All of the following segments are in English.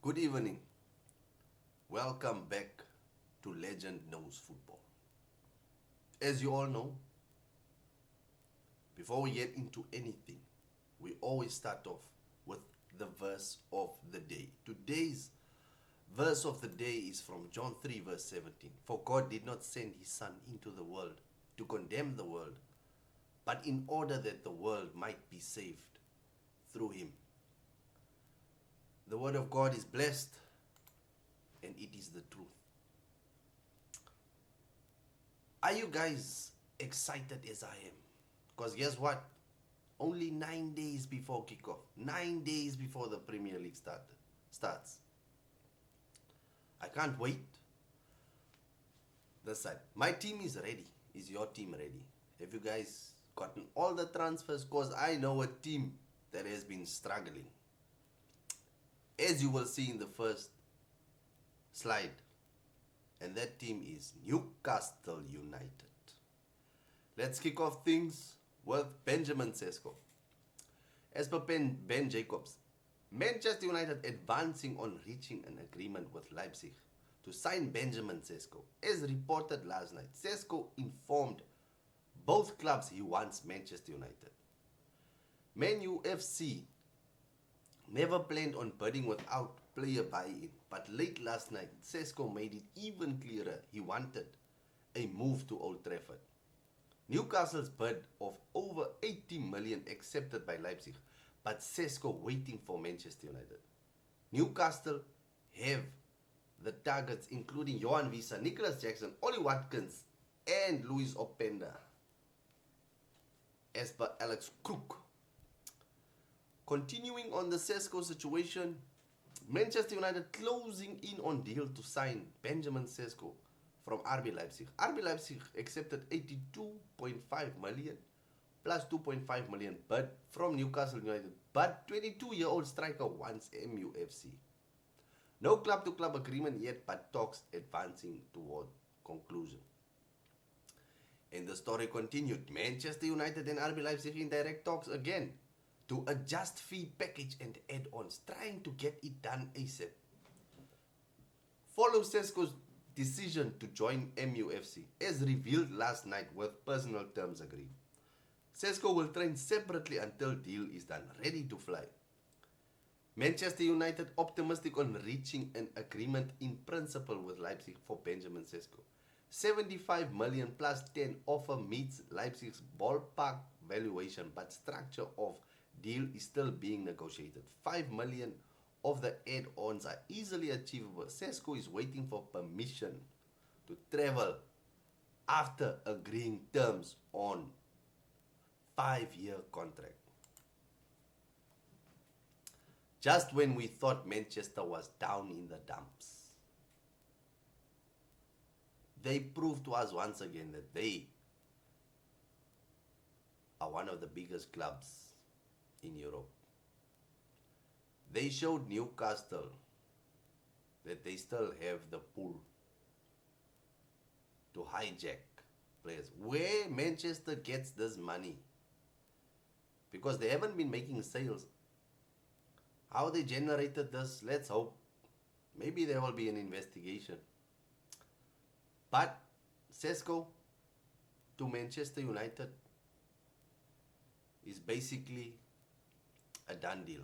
Good evening. Welcome back to Legend Knows Football. As you all know, before we get into anything, we always start off with the verse of the day. Today's verse of the day is from John 3, verse 17. For God did not send his Son into the world to condemn the world, but in order that the world might be saved through him. The word of God is blessed and it is the truth. Are you guys excited as I am? Because guess what? Only 9 days before kickoff, 9 days before the Premier League starts. I can't wait. This side. My team is ready. Is your team ready? Have you guys gotten all the transfers? Because I know a team that has been struggling. As you will see in the first slide. And that team is Newcastle United. Let's kick off things with Benjamin Sesko. As per Ben Jacobs, Manchester United advancing on reaching an agreement with Leipzig to sign Benjamin Sesko. As reported last night, Sesko informed both clubs he wants Manchester United. Man U FC never planned on bidding without player buy-in, but late last night, Sesko made it even clearer he wanted a move to Old Trafford. Newcastle's bid of over 80 million accepted by Leipzig, but Sesko waiting for Manchester United. Newcastle have the targets including Johan Wissa, Nicholas Jackson, Ollie Watkins, and Luis Openda, as per Alex Crook. Continuing on the Sesko situation, Manchester United closing in on deal to sign Benjamin Sesko from RB Leipzig. RB Leipzig accepted 82.5 million plus 2.5 million bid from Newcastle United, but 22-year-old striker wants MUFC. No club-to-club agreement yet, but talks advancing toward conclusion. And the story continued. Manchester United and RB Leipzig in direct talks again to adjust fee package and add-ons, trying to get it done ASAP. Follow Sesko's decision to join MUFC, as revealed last night with personal terms agreed. Sesko will train separately until deal is done, ready to fly. Manchester United optimistic on reaching an agreement in principle with Leipzig for Benjamin Sesko. 75 million plus 10 offer meets Leipzig's ballpark valuation, but structure of deal is still being negotiated. 5 million of the add-ons are easily achievable. Sesko is waiting for permission to travel after agreeing terms on 5-year contract. Just when we thought Manchester was down in the dumps, they proved to us once again that they are one of the biggest clubs in Europe. They showed Newcastle that they still have the pull to hijack players. Where Manchester gets this money? Because they haven't been making sales. How they generated this, let's hope. Maybe there will be an investigation. But Sesko to Manchester United is basically a done deal.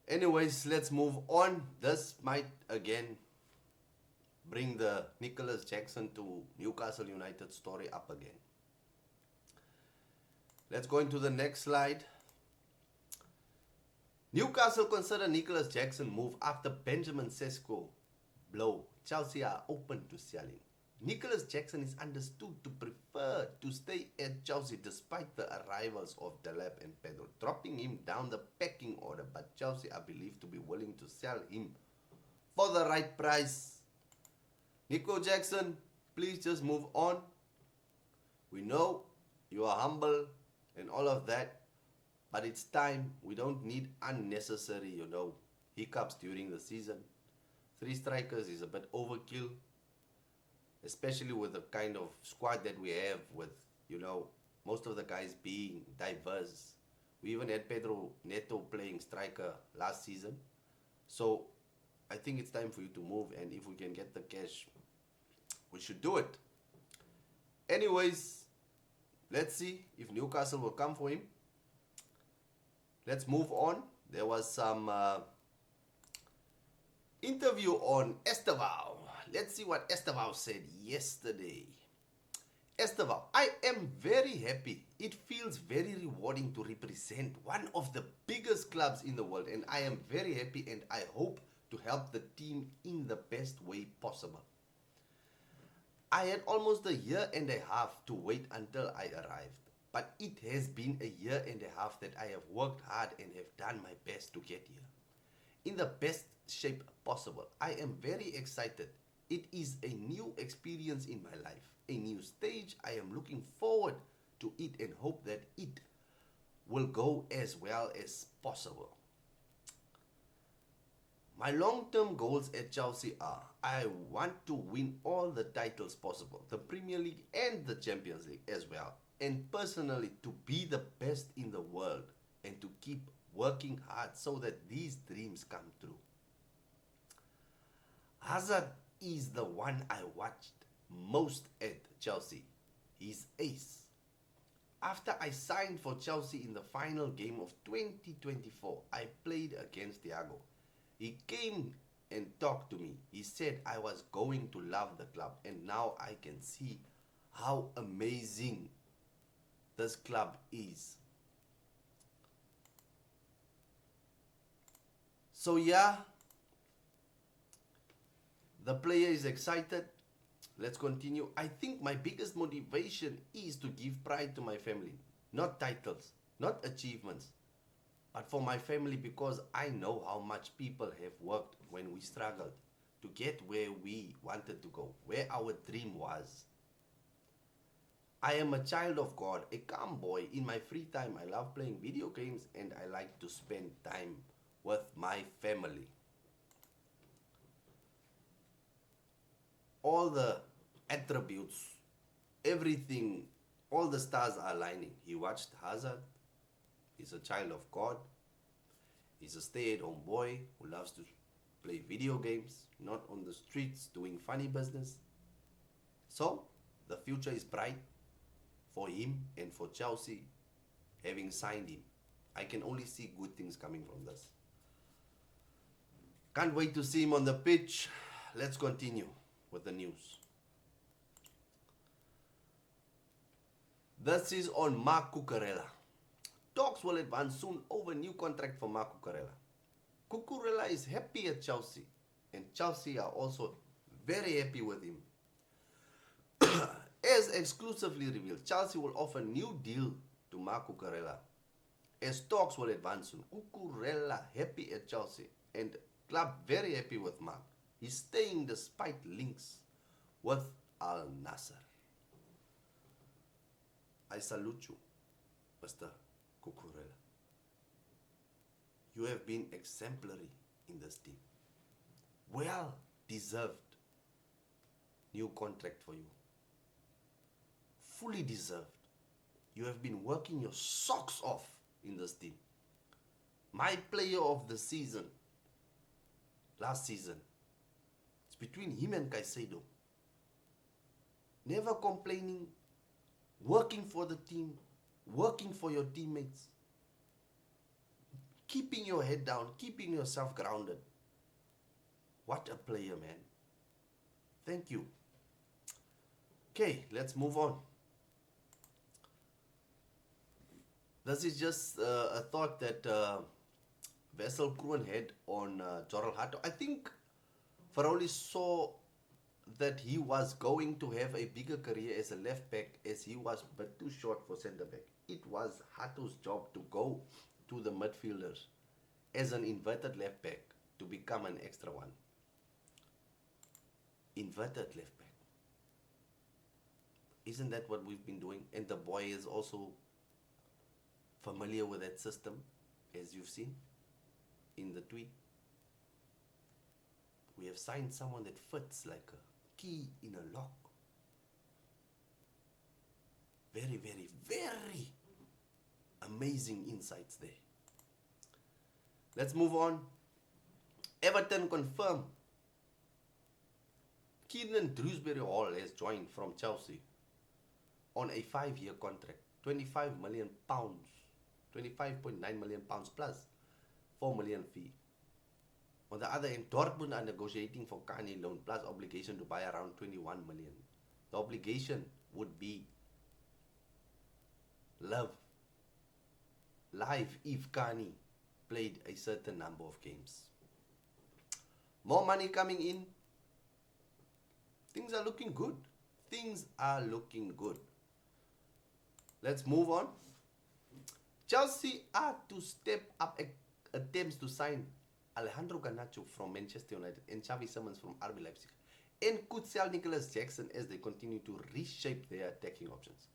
Anyways, let's move on. This might again bring the Nicholas Jackson to Newcastle United story up again. Let's go into the next slide. Newcastle consider Nicholas Jackson move after Benjamin Sesko blow. Chelsea are open to selling. Nicholas Jackson is understood to prefer to stay at Chelsea despite the arrivals of Delap and Pedro, dropping him down the pecking order, but Chelsea are believed to be willing to sell him for the right price. Nico Jackson, please just move on. We know you are humble and all of that, but it's time. We don't need unnecessary, hiccups during the season. 3 strikers is a bit overkill, especially with the kind of squad that we have with, most of the guys being diverse. We even had Pedro Neto playing striker last season. So I think it's time for you to move, and if we can get the cash, we should do it. Anyways, let's see if Newcastle will come for him. Let's move on. There was some interview on Estevão. Let's see what Estevão said yesterday. Estevão, I am very happy. It feels very rewarding to represent one of the biggest clubs in the world, and I am very happy, and I hope to help the team in the best way possible. I had almost a year and a half to wait until I arrived, but it has been a year and a half that I have worked hard and have done my best to get here, in the best shape possible. I am very excited. It is a new experience in my life, a new stage. I am looking forward to it and hope that it will go as well as possible. My long-term goals at Chelsea are: I want to win all the titles possible, the Premier League and the Champions League as well, and personally to be the best in the world and to keep working hard so that these dreams come true. Hazard is the one I watched most at Chelsea. He's ace. After I signed for Chelsea in the final game of 2024, I played against Thiago. He came and talked to me. He said I was going to love the club, and now I can see how amazing this club is. So yeah, the player is excited. Let's continue. I think my biggest motivation is to give pride to my family. Not titles, not achievements, but for my family, because I know how much people have worked when we struggled to get where we wanted to go, where our dream was. I am a child of God, a calm boy. In my free time, I love playing video games and I like to spend time with my family. All the attributes, everything, all the stars are aligning. He watched Hazard. He's a child of God. He's a stay-at-home boy who loves to play video games, not on the streets doing funny business. So, the future is bright for him and for Chelsea having signed him. I can only see good things coming from this. Can't wait to see him on the pitch. Let's continue with the news. This is on Marc Cucurella. Talks will advance soon over new contract for Marc Cucurella. Cucurella is happy at Chelsea, and Chelsea are also very happy with him. As exclusively revealed, Chelsea will offer new deal to Marc Cucurella. As talks will advance soon, Cucurella happy at Chelsea, and club very happy with Marc. He's staying despite links with Al Nassr. I salute you, Mr. Cucurella. You have been exemplary in this team. Well deserved new contract for you. Fully deserved. You have been working your socks off in this team. My player of the season, last season, it's between him and Caicedo. Never complaining, working for the team, working for your teammates, keeping your head down, keeping yourself grounded. What a player, man. Thank you. Okay, let's move on. This is just a thought that Wessel Kroon had on Jorrel Hato. I think Faroli saw that he was going to have a bigger career as a left back, as he was but too short for centre back. It was Hato's job to go to the midfielders as an inverted left back to become an extra one. Inverted left back. Isn't that what we've been doing? And the boy is also familiar with that system, as you've seen in the tweet. We have signed someone that fits like a key in a lock. Very, very, very amazing insights there. Let's move on. Everton confirm Kiernan Drewsbury Hall has joined from Chelsea on a 5-year contract, £25 million, £25.9 million plus 4 million fee. On the other end, Dortmund are negotiating for Kane loan plus obligation to buy around 21 million. The obligation would be live if Kane played a certain number of games. More money coming in. Things are looking good. Things are looking good. Let's move on. Chelsea are to step up attempts to sign Alejandro Garnacho from Manchester United and Xavi Simons from RB Leipzig, and could sell Nicholas Jackson as they continue to reshape their attacking options.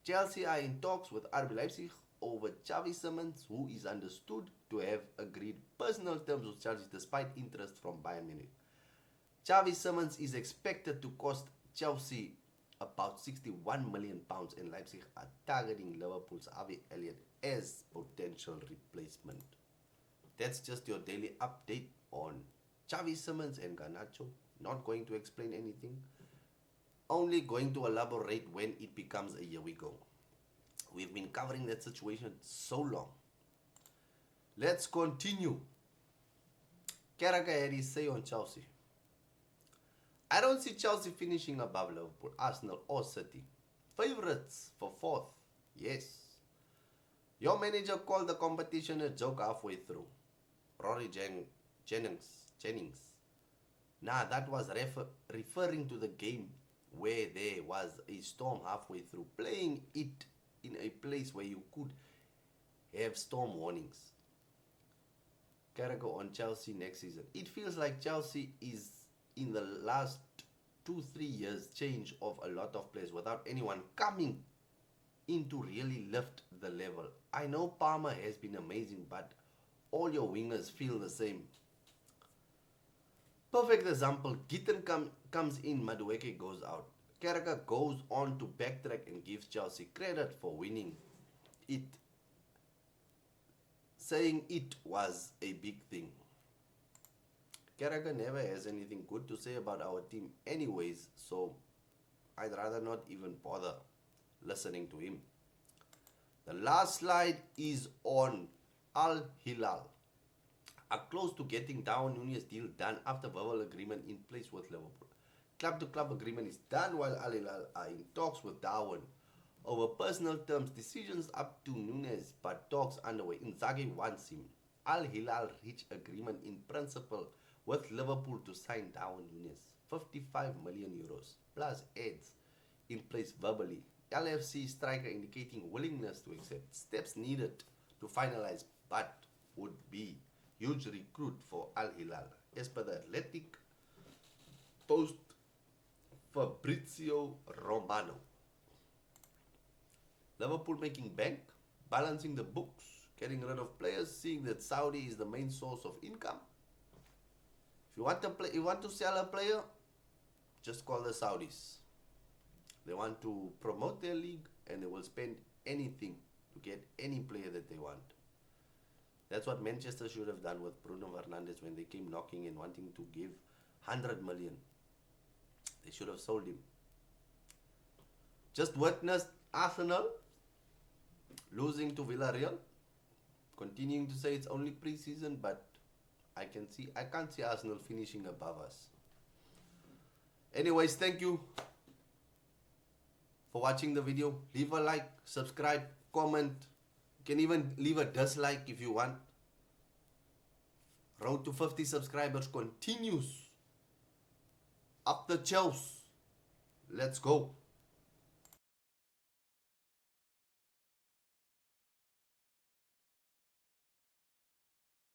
Chelsea are in talks with RB Leipzig over Xavi Simons, who is understood to have agreed personal terms with Chelsea despite interest from Bayern Munich. Xavi Simons is expected to cost Chelsea about £61 million, and Leipzig are targeting Liverpool's Harvey Elliott as potential replacement. That's just your daily update on Xavi Simons and Garnacho. Not going to explain anything. Only going to elaborate when it becomes a here we go. We've been covering that situation so long. Let's continue. Carragher had his say on Chelsea. I don't see Chelsea finishing above Liverpool, Arsenal or City. Favourites for 4th. Yes. Your manager called the competition a joke halfway through. Rory Jennings. Nah, that was referring to the game where there was a storm halfway through. Playing it in a place where you could have storm warnings. Carragher on Chelsea next season. It feels like Chelsea is in the last 2-3 years change of a lot of players without anyone coming in to really lift the level. I know Palmer has been amazing, but all your wingers feel the same. Perfect example, Gitten comes in, Madueke goes out. Carragher goes on to backtrack and gives Chelsea credit for winning it, saying it was a big thing. Carragher never has anything good to say about our team anyways, so I'd rather not even bother listening to him. The last slide is on Al Hilal. Are close to getting Darwin Nunez deal done after verbal agreement in place with Liverpool. Club-to-club agreement is done while Al Hilal are in talks with Darwin over personal terms. Decisions up to Nunez, but talks underway. Inzaghi wants him. Al Hilal reached agreement in principle with Liverpool to sign Darwin Nunez. 55 million euros plus ads in place verbally. LFC striker indicating willingness to accept. Steps needed to finalize, but would be huge recruit for Al Hilal. As per the Athletic post, Fabrizio Romano. Liverpool making bank, balancing the books, getting rid of players, seeing that Saudi is the main source of income. If you want to sell a player, just call the Saudis. They want to promote their league and they will spend anything to get any player that they want. That's what Manchester should have done with Bruno Fernandes when they came knocking and wanting to give 100 million. They should have sold him. Just witnessed Arsenal losing to Villarreal. Continuing to say it's only pre-season, but I can't see Arsenal finishing above us. Anyways, thank you for watching the video. Leave a like, subscribe, comment. You can even leave a dislike if you want. Road to 50 subscribers continues. Up the Chelsea. Let's go.